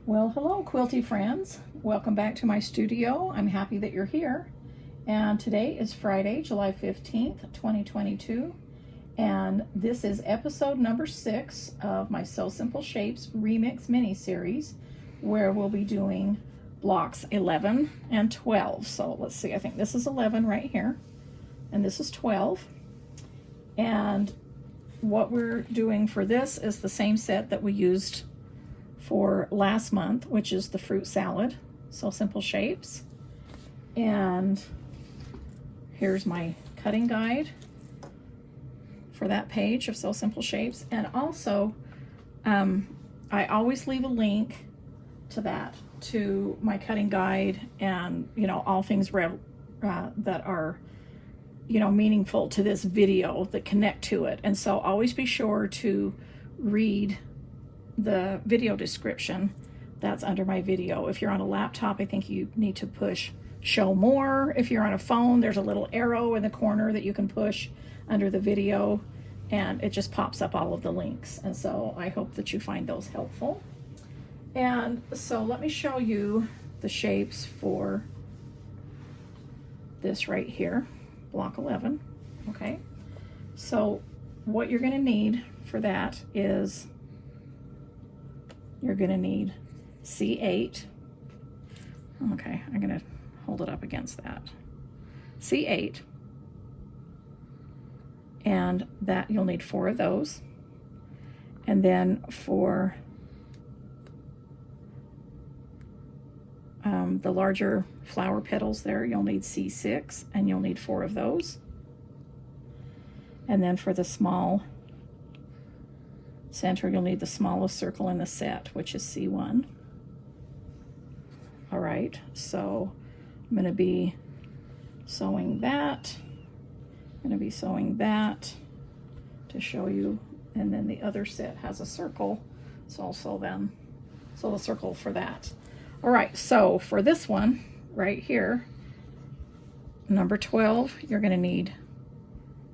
Well, hello, quilty friends. Welcome back to my studio. I'm happy that you're here. And today is Friday, July 15th, 2022. And this is episode number 6 of my Sew Simple Shapes ReMix mini-series, where we'll be doing blocks 11 and 12. So let's see, I think this is 11 right here, and this is 12. And what we're doing for this is the same set that we used for last month, which is the fruit salad, Sew Simple Shapes. And here's my cutting guide for that page of Sew Simple Shapes. And also, I always leave a link to that, to my cutting guide, and all things that are meaningful to this video that connect to it. And so always be sure to read the video description that's under my video. If you're on a laptop, I think you need to push show more. If you're on a phone, there's a little arrow in the corner that you can push under the video, and it just pops up all of the links. And so I hope that you find those helpful. And so let me show you the shapes for this right here, block 11. Okay, so what you're going to need for that is you're going to need C8. Okay, I'm going to hold it up against that. C8. And that you'll need 4 of those. And then for the larger flower petals there, you'll need C6, and you'll need 4 of those. And then for the small center, you'll need the smallest circle in the set, which is C1. All right, so I'm going to be sewing that. I'm going to be sewing that to show you, and then the other set has a circle, so I'll sew the circle for that. All right, so for this one right here, number 12, you're going to need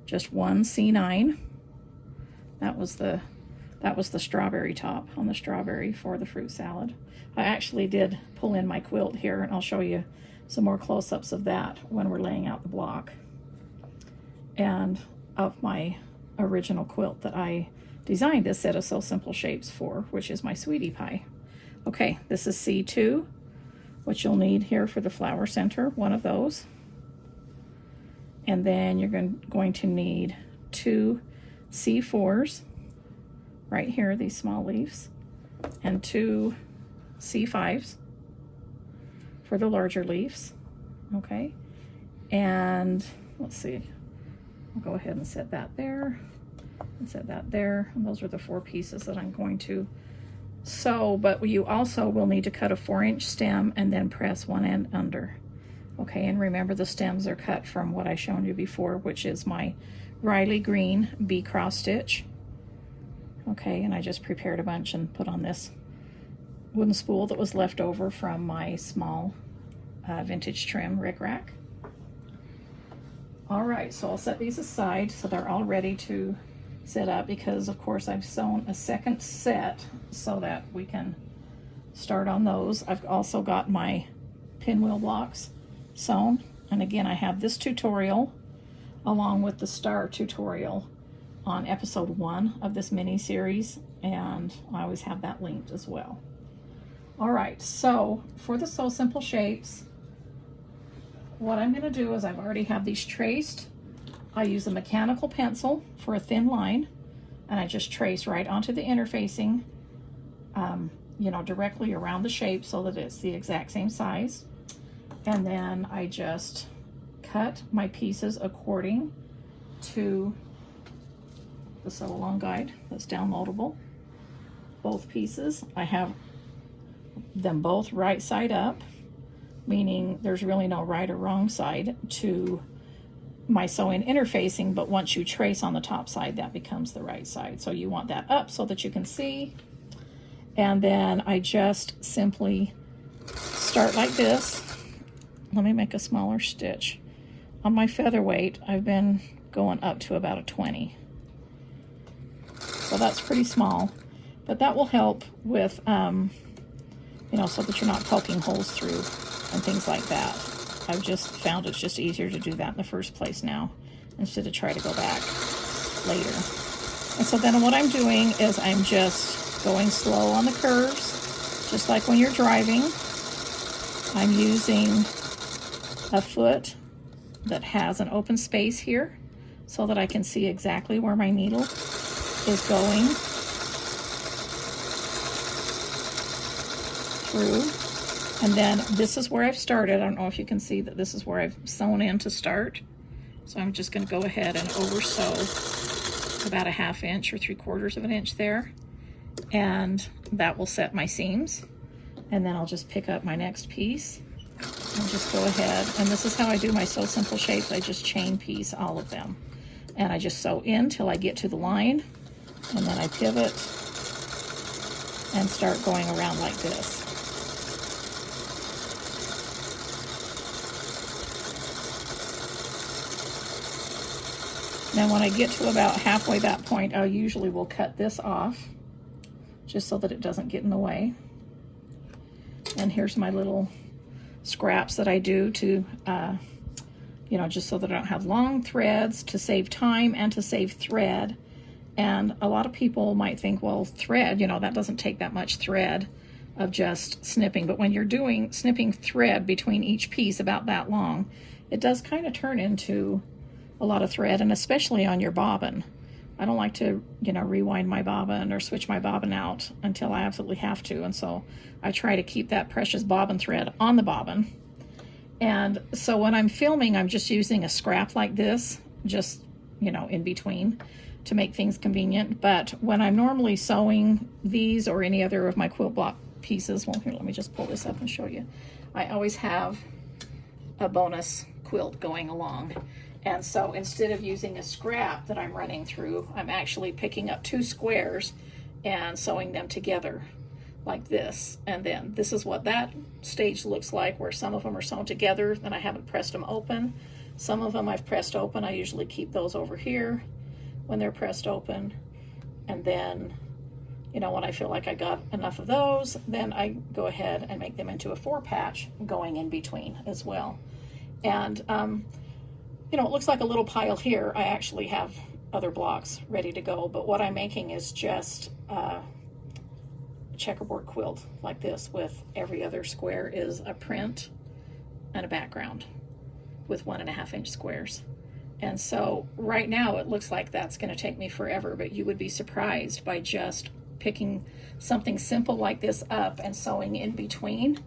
just 1 C9. That was the strawberry top on the strawberry for the fruit salad. I actually did pull in my quilt here, and I'll show you some more close-ups of that when we're laying out the block, and of my original quilt that I designed this set of Sew Simple Shapes for, which is my Sweetie Pie. Okay, this is C2, which you'll need here for the flower center, 1 of those. And then you're going to need 2 C4s right here, these small leaves, and 2 C5s for the larger leaves. Okay, and let's see, I'll go ahead and set that there and set that there, and those are the 4 pieces that I'm going to sew. But you also will need to cut a 4-inch stem and then press one end under. Okay, and remember, the stems are cut from what I shown you before, which is my Riley Green B cross stitch. Okay, and I just prepared a bunch and put on this wooden spool that was left over from my small vintage trim rickrack. All right, so I'll set these aside so they're all ready to set up, because of course I've sewn a second set so that we can start on those. I've also got my pinwheel blocks sewn, and again, I have this tutorial along with the star tutorial on episode 1 of this mini series, and I always have that linked as well. All right, so for the Sew Simple Shapes, what I'm going to do is I've already have these traced. I use a mechanical pencil for a thin line, and I just trace right onto the interfacing, directly around the shape so that it's the exact same size. And then I just cut my pieces according to the sew along guide that's downloadable. Both pieces, I have them both right side up, meaning there's really no right or wrong side to my sewing interfacing, but once you trace on the top side, that becomes the right side. So you want that up so that you can see. And then I just simply start like this. Let me make a smaller stitch. On my featherweight, I've been going up to about a 20. So that's pretty small, but that will help with you know, so that you're not poking holes through and things like that. I've just found it's just easier to do that in the first place now instead of try to go back later. And so then what I'm doing is I'm just going slow on the curves, just like when you're driving. I'm using a foot that has an open space here so that I can see exactly where my needle is going through. And then this is where I've started. I don't know if you can see that this is where I've sewn in to start. So I'm just going to go ahead and over sew about a 1/2 inch or 3/4 of an inch there. And that will set my seams. And then I'll just pick up my next piece and just go ahead. And this is how I do my Sew Simple shapes. I just chain piece all of them. And I just sew in till I get to the line. And then I pivot and start going around like this. Now when I get to about halfway that point, I usually will cut this off just so that it doesn't get in the way. And here's my little scraps that I do to, you know, just so that I don't have long threads, to save time and to save thread. And a lot of people might think, well, thread, you know, that doesn't take that much thread of just snipping. But when you're doing snipping thread between each piece about that long, it does kind of turn into a lot of thread, and especially on your bobbin. I don't like to, you know, rewind my bobbin or switch my bobbin out until I absolutely have to. And so I try to keep that precious bobbin thread on the bobbin. And so when I'm filming, I'm just using a scrap like this, just, you know, in between to make things convenient. But when I'm normally sewing these or any other of my quilt block pieces, well, here, let me just pull this up and show you. I always have a bonus quilt going along. And so instead of using a scrap that I'm running through, I'm actually picking up 2 squares and sewing them together like this. And then this is what that stage looks like, where some of them are sewn together and I haven't pressed them open. Some of them I've pressed open. I usually keep those over here when they're pressed open. And then, you know, when I feel like I got enough of those, then I go ahead and make them into a 4-patch going in between as well. And, you know, it looks like a little pile here. I actually have other blocks ready to go, but what I'm making is just a checkerboard quilt like this, with every other square is a print and a background with 1.5 inch squares. And so right now it looks like that's going to take me forever, but you would be surprised by just picking something simple like this up and sewing in between.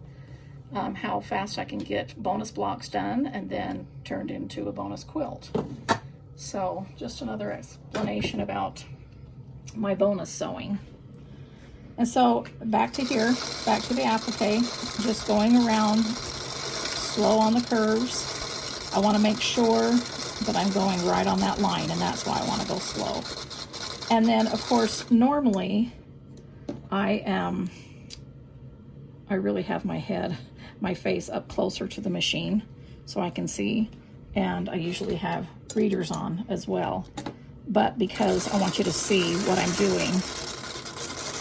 How fast I can get bonus blocks done and then turned into a bonus quilt. So just another explanation about my bonus sewing. And so back to here, back to the applique, just going around slow on the curves. I want to make sure that I'm going right on that line, and that's why I want to go slow. And then of course normally I really have my face up closer to the machine so I can see, and I usually have readers on as well, but because I want you to see what I'm doing,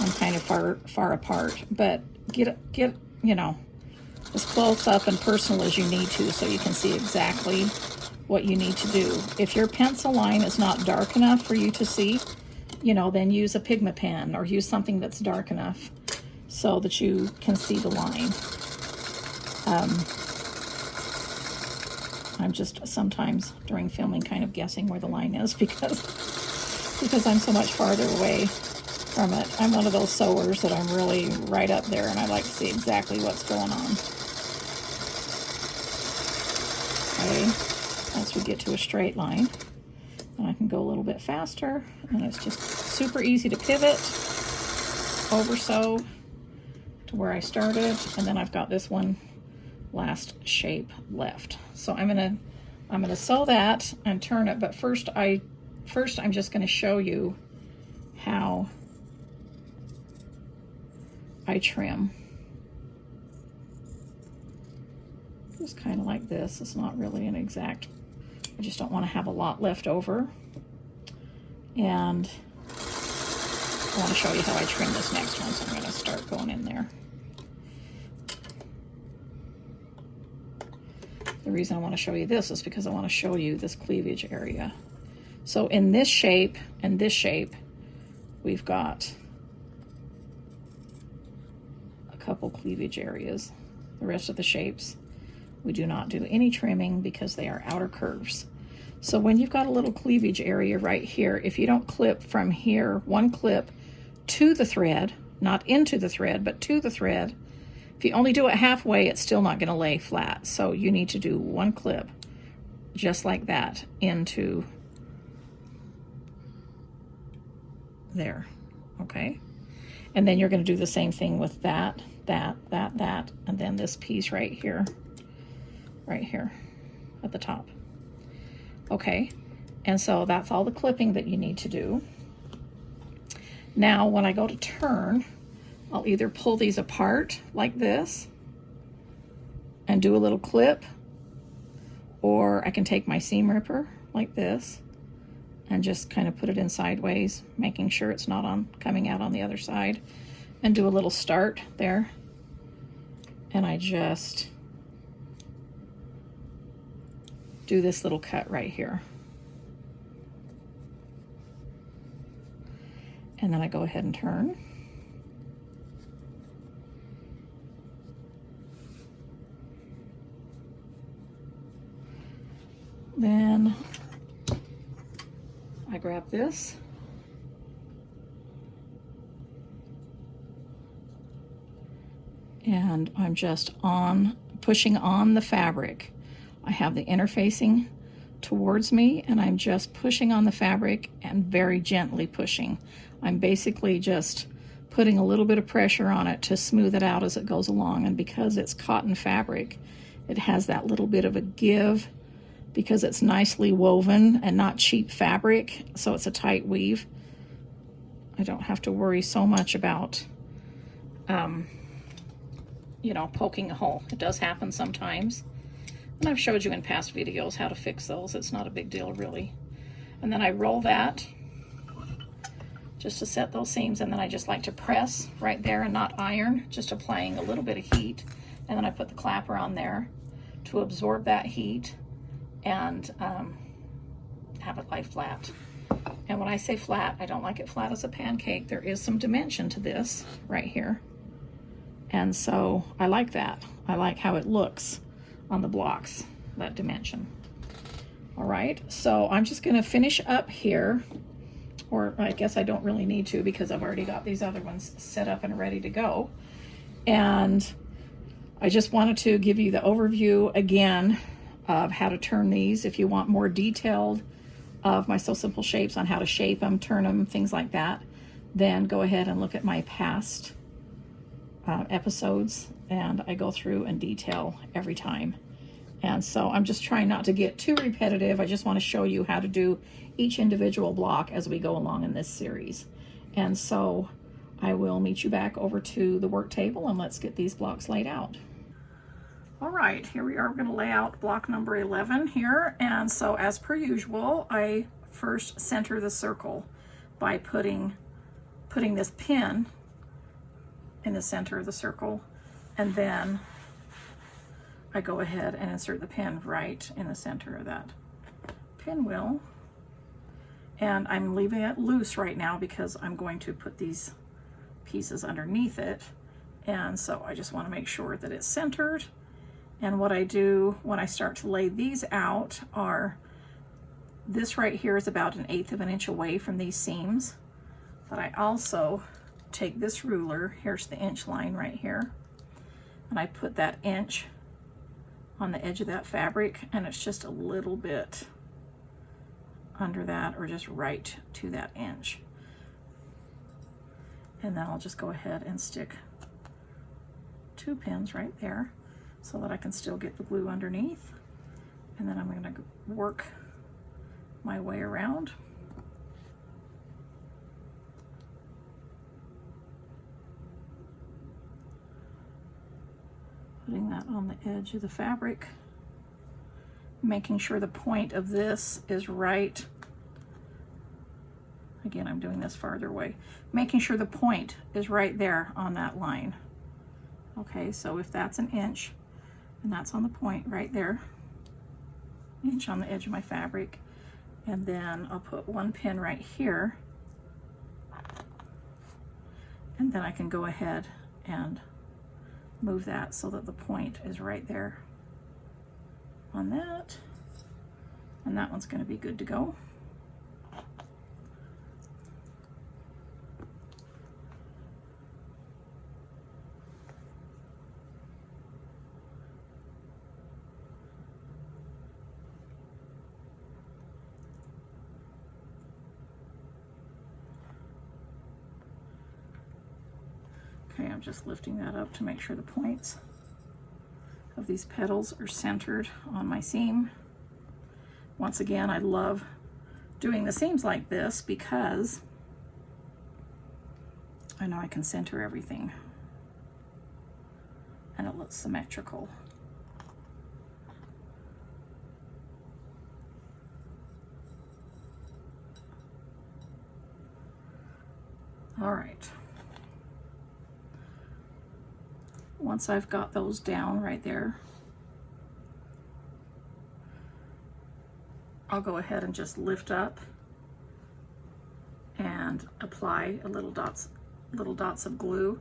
I'm kind of far apart. But get you know, as close up and personal as you need to so you can see exactly what you need to do. If your pencil line is not dark enough for you to see, you know, then use a pigment pen or use something that's dark enough so that you can see the line. I'm just sometimes during filming kind of guessing where the line is because I'm so much farther away from it. I'm one of those sewers that I'm really right up there, and I like to see exactly what's going on. Okay, once we get to a straight line, and I can go a little bit faster, and it's just super easy to pivot, over sew to where I started, and then I've got this one last shape left. So I'm gonna sew that and turn it, but first I'm just gonna show you how I trim. Just kind of like this. It's not really an exact, I just don't want to have a lot left over. And I want to show you how I trim this next one, so I'm going to start going in there. the reason I want to show you this is because I want to show you this cleavage area. So in this shape and this shape, we've got a couple cleavage areas. The rest of the shapes, we do not do any trimming because they are outer curves. So when you've got a little cleavage area right here, if you don't clip from here, one clip to the thread, not into the thread, but to the thread, if you only do it halfway, it's still not going to lay flat. So you need to do one clip just like that into there, okay? And then you're going to do the same thing with that, and then this piece right here at the top. Okay, and so that's all the clipping that you need to do. Now, when I go to turn, I'll either pull these apart like this and do a little clip, or I can take my seam ripper like this and just kind of put it in sideways, making sure it's not coming out on the other side, and do a little start there. And I just do this little cut right here. And then I go ahead and turn. Then I grab this and I'm just pushing on the fabric. I have the interfacing towards me and I'm just pushing on the fabric and very gently pushing. I'm basically just putting a little bit of pressure on it to smooth it out as it goes along. And because it's cotton fabric, it has that little bit of a give because it's nicely woven and not cheap fabric, so it's a tight weave. I don't have to worry so much about you know, poking a hole. It does happen sometimes, and I've showed you in past videos how to fix those. It's not a big deal really. And then I roll that just to set those seams, and then I just like to press right there and not iron, just applying a little bit of heat, and then I put the clapper on there to absorb that heat and have it lie flat. And when I say flat, I don't like it flat as a pancake. There is some dimension to this right here, and so I like that. I like how it looks on the blocks, that dimension. All right, so I'm just going to finish up here, or I guess I don't really need to because I've already got these other ones set up and ready to go. And I just wanted to give you the overview again of how to turn these. If you want more detailed of my So Simple shapes on how to shape them, turn them, things like that, then go ahead and look at my past episodes, and I go through and detail every time. And so I'm just trying not to get too repetitive. I just want to show you how to do each individual block as we go along in this series. And so I will meet you back over to the work table and let's get these blocks laid out. All right, here we are. We're going to lay out block number 11 here. And so as per usual, I first center the circle by putting this pin in the center of the circle, and then I go ahead and insert the pin right in the center of that pinwheel. And I'm leaving it loose right now because I'm going to put these pieces underneath it. And so I just want to make sure that it's centered. And what I do when I start to lay these out are, this right here is about 1/8 of an inch away from these seams. But I also take this ruler, here's the inch line right here, and I put that inch on the edge of that fabric, and it's just a little bit under that, or just right to that inch. And then I'll just go ahead and stick 2 pins right there so that I can still get the glue underneath. And then I'm going to work my way around. Putting that on the edge of the fabric, making sure the point of this is right. Again, I'm doing this farther away. Making sure the point is right there on that line. Okay, so if that's 1 inch, and that's on the point right there, inch on the edge of my fabric, and then I'll put one pin right here, and then I can go ahead and move that so that the point is right there on that, and that one's going to be good to go. Okay, I'm just lifting that up to make sure the points of these petals are centered on my seam. Once again, I love doing the seams like this because I know I can center everything and it looks symmetrical. All right. Once I've got those down right there, I'll go ahead and just lift up and apply little dots of glue.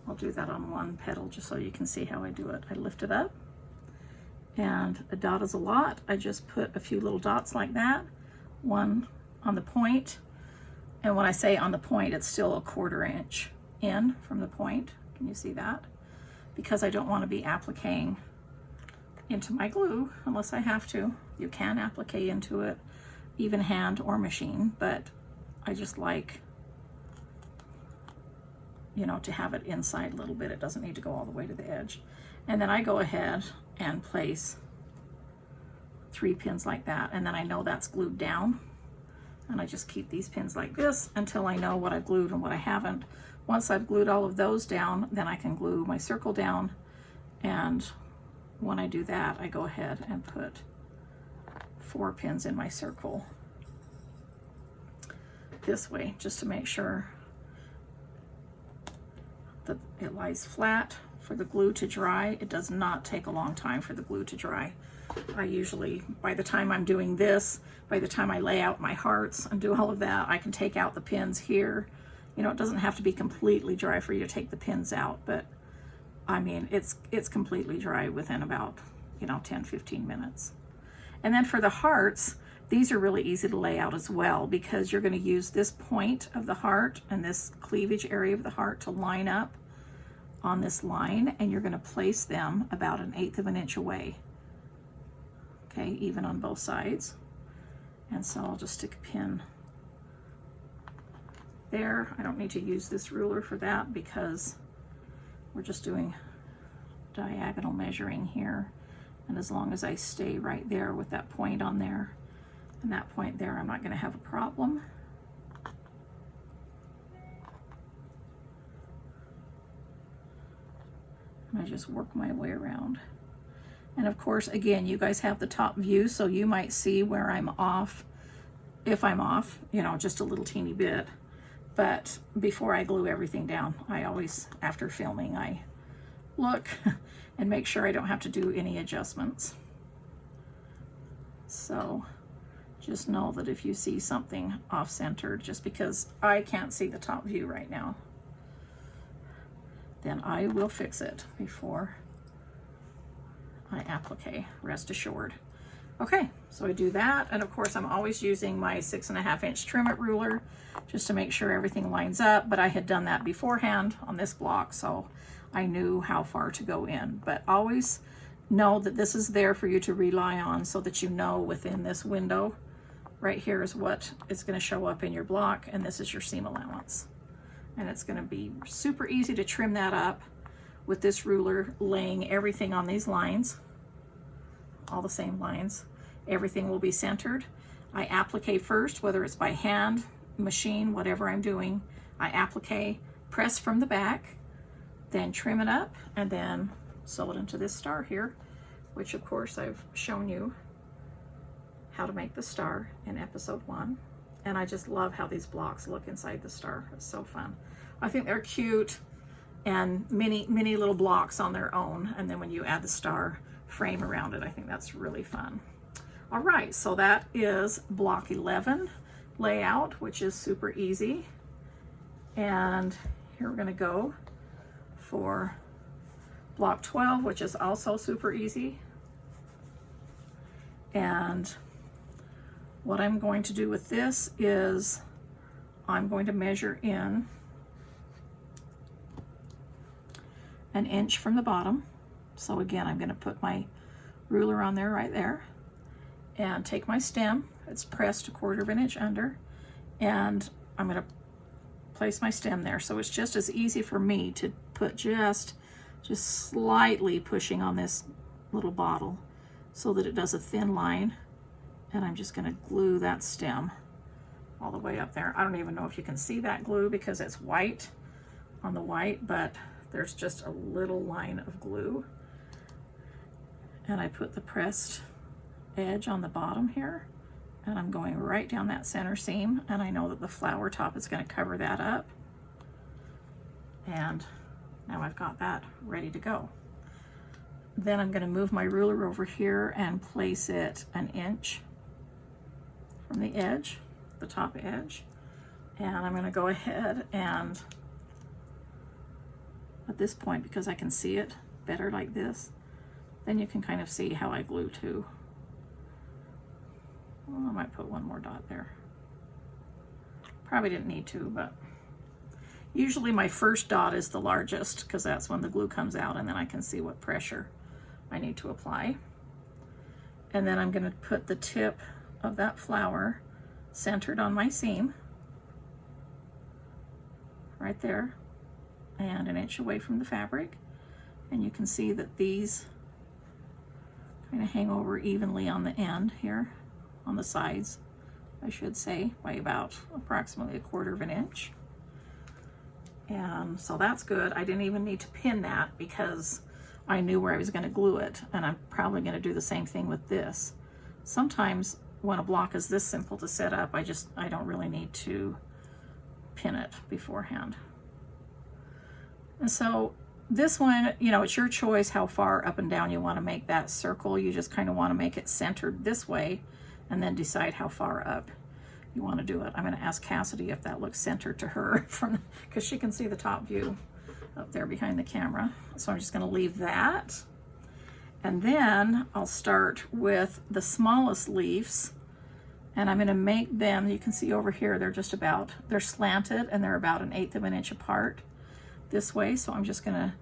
I'll do that on one petal just so you can see how I do it. I lift it up, and a dot is a lot. I just put a few little dots like that, one on the point, and when I say on the point, it's still a 1/4 inch in from the point. Can you see that? Because I don't want to be appliquing into my glue unless I have to. You can applique into it, even hand or machine, but I just like, you know, to have it inside a little bit. It doesn't need to go all the way to the edge. And then I go ahead and place 3 pins like that, and then I know that's glued down, and I just keep these pins like this until I know what I've glued and what I haven't. Once I've glued all of those down, then I can glue my circle down, and when I do that, I go ahead and put 4 pins in my circle this way, just to make sure that it lies flat for the glue to dry. It does not take a long time for the glue to dry. I usually, by the time I'm doing this, by the time I lay out my hearts and do all of that, I can take out the pins here. You know, it doesn't have to be completely dry for you to take the pins out, but I mean, it's completely dry within about, you know, 10-15 minutes. And then for the hearts, these are really easy to lay out as well, because you're going to use this point of the heart and this cleavage area of the heart to line up on this line, and you're going to place them about 1/8 of an inch away. Okay, even on both sides. And so I'll just stick a pin there. I don't need to use this ruler for that because we're just doing diagonal measuring here. And as long as I stay right there with that point on there and that point there, I'm not going to have a problem. And I just work my way around. And of course, again, you guys have the top view, so you might see where I'm off, if I'm off, you know, just a little teeny bit. But before I glue everything down, I always, after filming, I look and make sure I don't have to do any adjustments. So just know that if you see something off-centered, just because I can't see the top view right now, then I will fix it before I applique, rest assured. Okay, so I do that, and of course I'm always using my 6.5 inch trim it ruler just to make sure everything lines up, but I had done that beforehand on this block, so I knew how far to go in. But always know that this is there for you to rely on, so that you know within this window right here is what is going to show up in your block, and this is your seam allowance. And it's going to be super easy to trim that up with this ruler, laying everything on these lines, all the same lines. Everything will be centered. I applique first, whether it's by hand, machine, whatever I'm doing. I applique, press from the back, then trim it up, and then sew it into this star here, which of course I've shown you how to make the star in episode 1. And I just love how these blocks look inside the star. It's so fun. I think they're cute and mini little blocks on their own, and then when you add the star frame around it, I think that's really fun. All right, so that is block 11 layout, which is super easy. And here we're going to go for block 12, which is also super easy. And what I'm going to do with this is I'm going to measure in 1 inch from the bottom. So again, I'm going to put my ruler on there right there and take my stem. It's pressed 1/4 of an inch under, and I'm going to place my stem there. So it's just as easy for me to put just slightly pushing on this little bottle so that it does a thin line, and I'm just going to glue that stem all the way up there. I don't even know if you can see that glue because it's white on the white, but there's just a little line of glue. And I put the pressed edge on the bottom here, and I'm going right down that center seam, and I know that the flower top is going to cover that up. And now I've got that ready to go. Then I'm going to move my ruler over here and place it 1 inch from the edge, the top edge. And I'm going to go ahead and at this point, because I can see it better like this, then you can kind of see how I glue too. Well, I might put one more dot there. Probably didn't need to, but usually my first dot is the largest because that's when the glue comes out, and then I can see what pressure I need to apply. And then I'm going to put the tip of that flower centered on my seam right there and 1 inch away from the fabric. And you can see that these kind of hang over evenly on the end here, on the sides, I should say, by about approximately 1/4 of an inch. And so that's good. I didn't even need to pin that because I knew where I was going to glue it, and I'm probably going to do the same thing with this. Sometimes when a block is this simple to set up, I don't really need to pin it beforehand. And so this one, you know, it's your choice how far up and down you want to make that circle. You just kind of want to make it centered this way and then decide how far up you want to do it. I'm going to ask Cassidy if that looks centered to her because she can see the top view up there behind the camera. So I'm just going to leave that. And then I'll start with the smallest leaves, and I'm going to make them, you can see over here, they're slanted and they're about 1/8 of an inch apart this way. So I'm just going to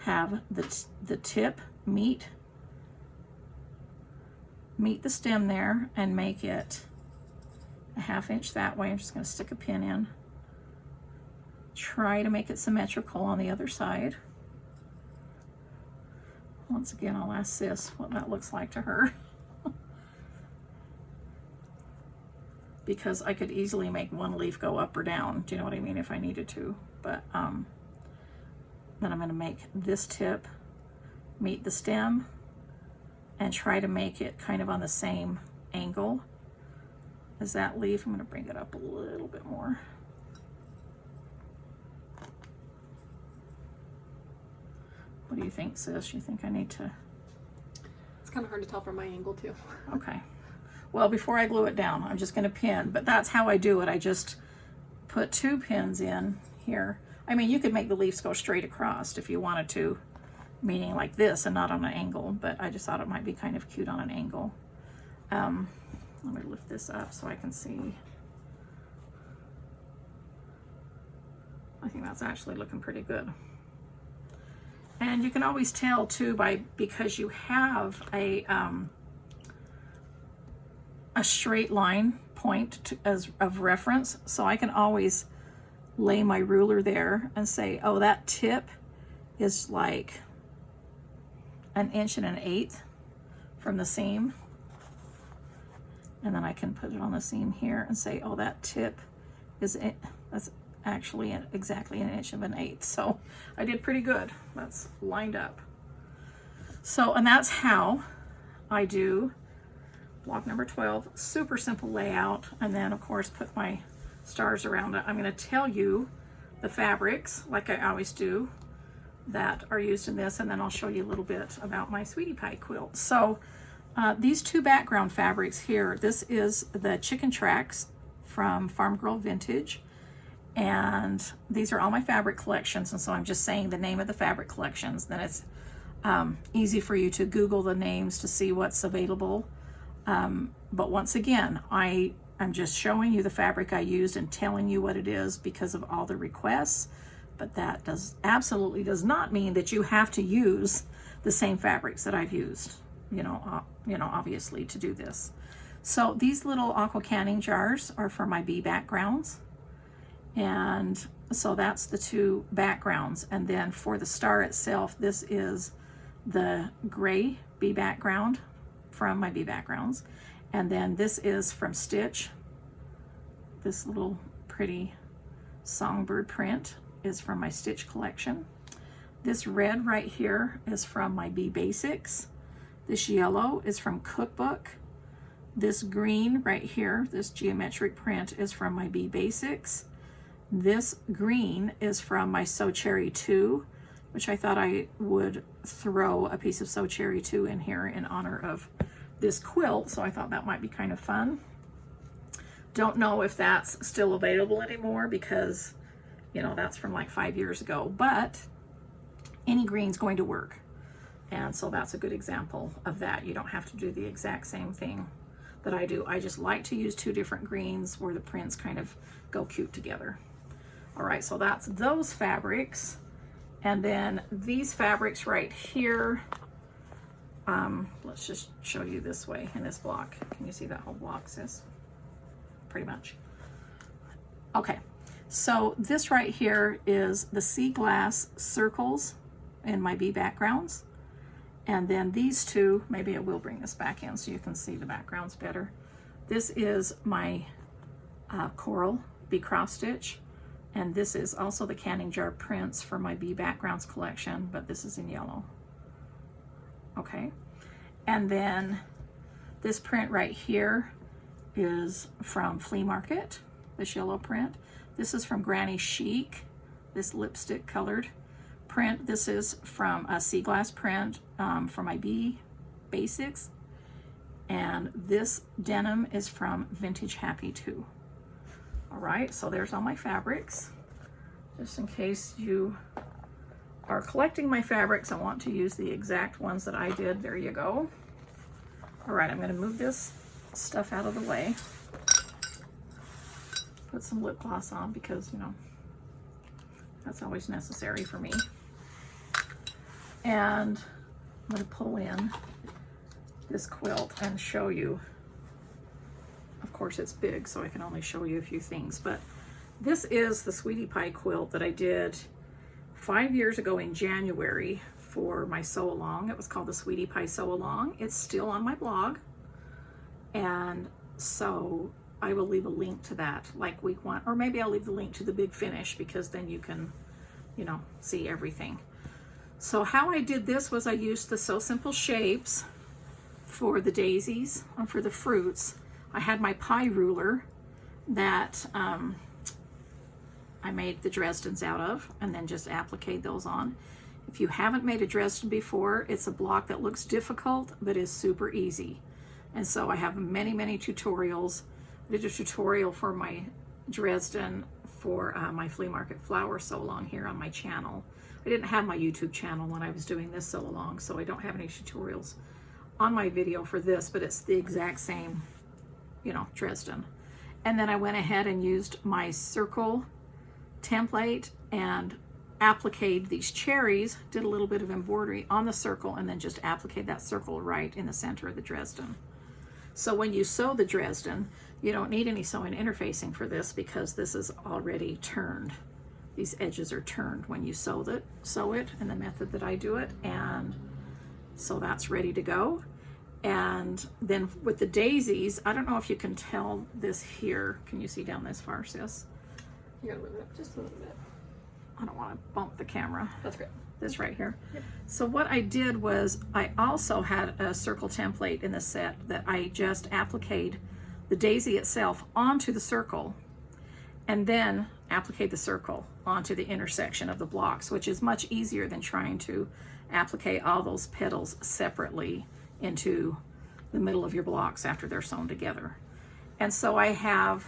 have the tip meet the stem there and make it 1/2 inch that way. I'm just going to stick a pin in. Try to make it symmetrical on the other side. Once again, I'll ask Sis what that looks like to her. Because I could easily make one leaf go up or down, do you know what I mean, if I needed to. But then I'm going to make this tip meet the stem and try to make it kind of on the same angle as that leaf. I'm going to bring it up a little bit more. What do you think, Sis? You think I need to? It's kind of hard to tell from my angle too. Okay. Well, before I glue it down, I'm just going to pin, but that's how I do it. I just put 2 pins in here. I mean, you could make the leaves go straight across if you wanted to, meaning like this and not on an angle, but I just thought it might be kind of cute on an angle. Let me lift this up so I can see. I think that's actually looking pretty good. And you can always tell too because you have a straight line point of reference, so I can always lay my ruler there and say, oh, that tip is like 1 1/8 inches from the seam, and then I can put it on the seam here and say, oh, that tip that's actually exactly 1 1/8. So I did pretty good. That's lined up. So, and that's how I do block number 12. Super simple layout. And then of course put my stars around it. I'm going to tell you the fabrics, like I always do, that are used in this, and then I'll show you a little bit about my Sweetie Pie quilt. So these two background fabrics here, this is the Chicken Tracks from Farm Girl Vintage, and these are all my fabric collections, and so I'm just saying the name of the fabric collections. Then it's easy for you to Google the names to see what's available. But once again, I'm just showing you the fabric I used and telling you what it is because of all the requests, but that absolutely does not mean that you have to use the same fabrics that I've used, obviously, to do this. So these little aqua canning jars are for my bee backgrounds, and so that's the two backgrounds. And then for the star itself, this is the gray bee background from my bee backgrounds, and then this is from Stitch. This little pretty songbird print is from my Stitch collection. This red right here is from my Bee Basics. This yellow is from Cookbook. This green right here, this geometric print, is from my Bee Basics. This green is from my So Cherry 2, which I thought I would throw a piece of So Cherry 2 in here in honor of this quilt, so I thought that might be kind of fun. Don't know if that's still available anymore because, that's from like 5 years ago, but any green's going to work. And so that's a good example of that. You don't have to do the exact same thing that I do. I just like to use two different greens where the prints kind of go cute together. All right, so that's those fabrics. And then these fabrics right here, let's just show you this way in this block. Can you see that whole block, sis? Pretty much. Okay, so this right here is the sea glass circles in my bee backgrounds. And then these two, maybe I will bring this back in so you can see the backgrounds better. This is my coral bee cross stitch. And this is also the canning jar prints for my bee backgrounds collection, but this is in yellow. Okay, and then this print right here is from Flea Market, this yellow print. This is from Granny Chic, this lipstick colored print. This is from a sea glass print for my Bee Basics. And this denim is from Vintage Happy 2. All right, so there's all my fabrics. Just in case you are collecting my fabrics and want to use the exact ones that I did, there you go. All right, I'm gonna move this stuff out of the way. Put some lip gloss on because, that's always necessary for me. And I'm gonna pull in this quilt and show you. Of course, it's big, so I can only show you a few things, but this is the Sweetie Pie quilt that I did 5 years ago in January for my sew along. It was called the Sweetie Pie Sew Along. It's still on my blog, and so I will leave a link to that like week 1, or maybe I'll leave the link to the big finish because then you can, see everything. So how I did this was I used the So Simple shapes for the daisies and for the fruits. I had my pie ruler that I made the Dresdens out of, and then just appliqued those on. If you haven't made a Dresden before, it's a block that looks difficult but is super easy. And so I have many tutorials. I did a tutorial for my Dresden for my flea market flower sew along here on my channel. I didn't have my YouTube channel when I was doing this sew along, so I don't have any tutorials on my video for this, but it's the exact same, Dresden. And then I went ahead and used my circle template and appliqued these cherries, did a little bit of embroidery on the circle, and then just appliqued that circle right in the center of the Dresden. So when you sew the Dresden, you don't need any sewing interfacing for this because this is already turned. These edges are turned when you sew it in the method that I do it, and so that's ready to go. And then with the daisies, I don't know if you can tell this here. Can you see down this far, sis? You gotta move it up just a little bit. I don't want to bump the camera. That's great. This right here. Yep. So what I did was I also had a circle template in the set that I just appliqued the daisy itself onto the circle, and then applique the circle onto the intersection of the blocks, which is much easier than trying to applique all those petals separately into the middle of your blocks after they're sewn together. And so I have,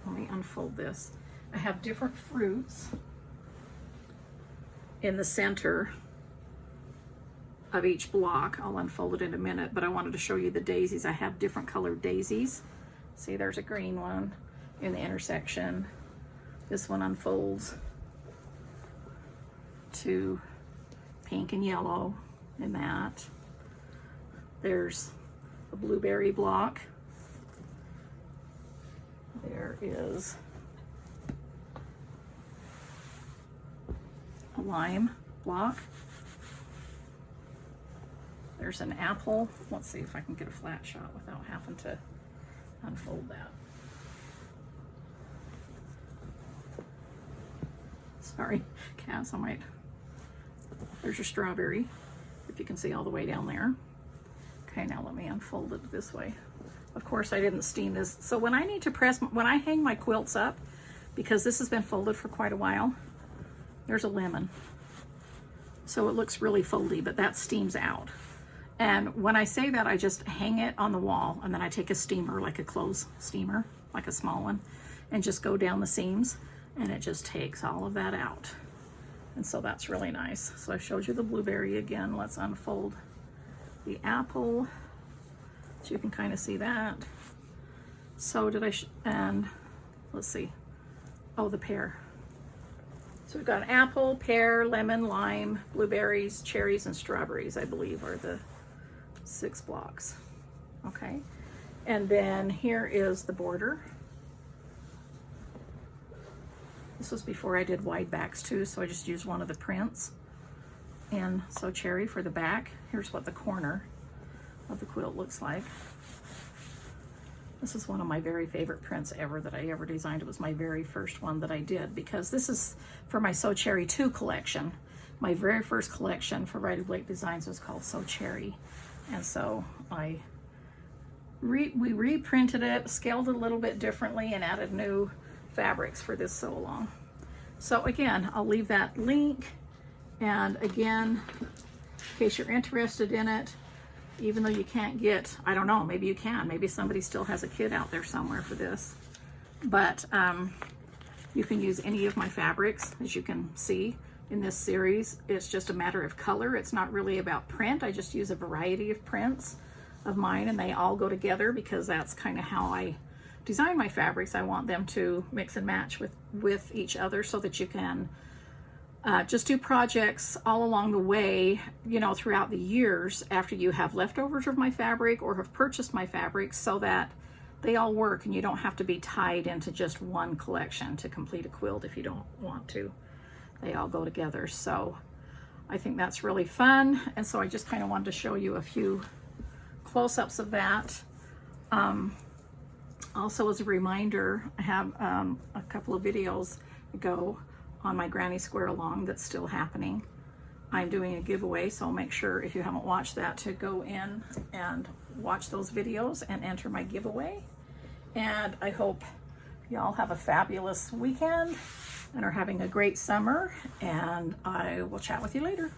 let me unfold this. I have different fruits in the center of each block. I'll unfold it in a minute, but I wanted to show you the daisies. I have different colored daisies. See, there's a green one in the intersection. This one unfolds to pink and yellow in that. There's a blueberry block. There is a lime block. There's an apple. Let's see if I can get a flat shot without having to unfold that. Sorry, Cass, I might. There's your strawberry, if you can see all the way down there. Okay, now let me unfold it this way. Of course, I didn't steam this. So when I need to press, when I hang my quilts up, because this has been folded for quite a while, there's a lemon. So it looks really foldy, but that steams out. And when I say that, I just hang it on the wall, and then I take a steamer, like a clothes steamer, like a small one, and just go down the seams, and it just takes all of that out. And so that's really nice. So I showed you the blueberry again. Let's unfold the apple, so you can kind of see that. So did I, and let's see, oh, the pear. So we've got an apple, pear, lemon, lime, blueberries, cherries, and strawberries, I believe, are the 6 blocks. Okay, and then here is the border. This was before I did wide backs too, so I just used one of the prints. And so cherry for the back. Here's what the corner of the quilt looks like. This is one of my very favorite prints ever that I ever designed. It was my very first one that I did, because this is for my So Cherry 2 collection. My very first collection for Rider Blake Designs was called So Cherry. And so we reprinted it, scaled it a little bit differently, and added new fabrics for this sew along. So again, I'll leave that link. And again, in case you're interested in it, even though you can't get, I don't know, maybe you can, maybe somebody still has a kit out there somewhere for this, but you can use any of my fabrics, as you can see in this series. It's just a matter of color. It's not really about print. I just use a variety of prints of mine, and they all go together because that's kind of how I design my fabrics. I want them to mix and match with each other, so that you can just do projects all along the way, you know, throughout the years after you have leftovers of my fabric or have purchased my fabric, so that they all work and you don't have to be tied into just one collection to complete a quilt if you don't want to. They all go together. So I think that's really fun. And so I just kind of wanted to show you a few close-ups of that. Also, as a reminder, I have a couple of videos ago on my Granny Square Along that's still happening. I'm doing a giveaway, so make sure if you haven't watched that to go in and watch those videos and enter my giveaway. And I hope y'all have a fabulous weekend and are having a great summer, and I will chat with you later.